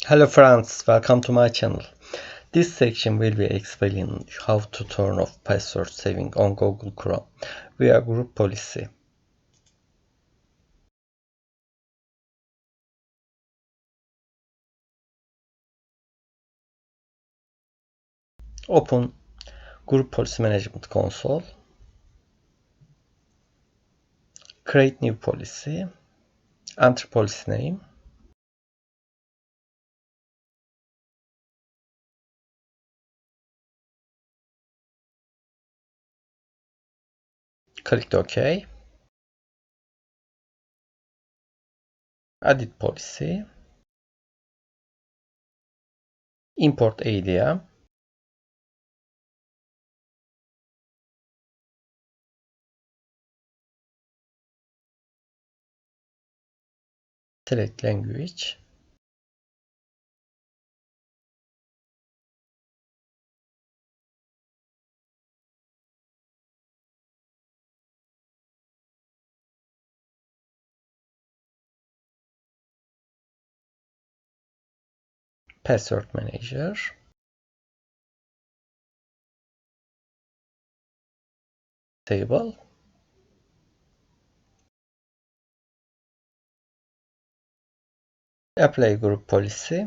Hello friends, welcome to my channel. This section will be explaining how to turn off password saving on Google Chrome via group policy. Open Group Policy Management console. Create new policy. Enter policy name. Click OK. Edit policy. Import ADM. Select language. Password manager. Table. Apply group policy.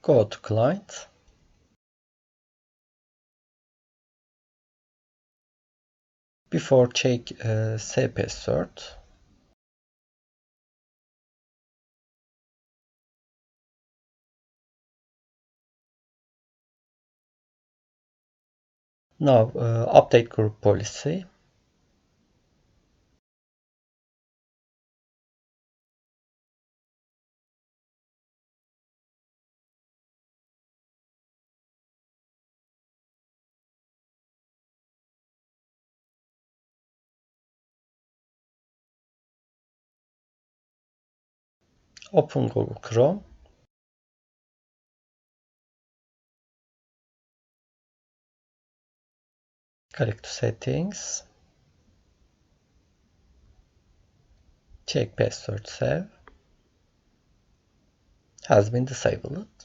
Go to client. Before check save password. Now update group policy. Open Google Chrome. Click to settings. Check password save. Has been disabled.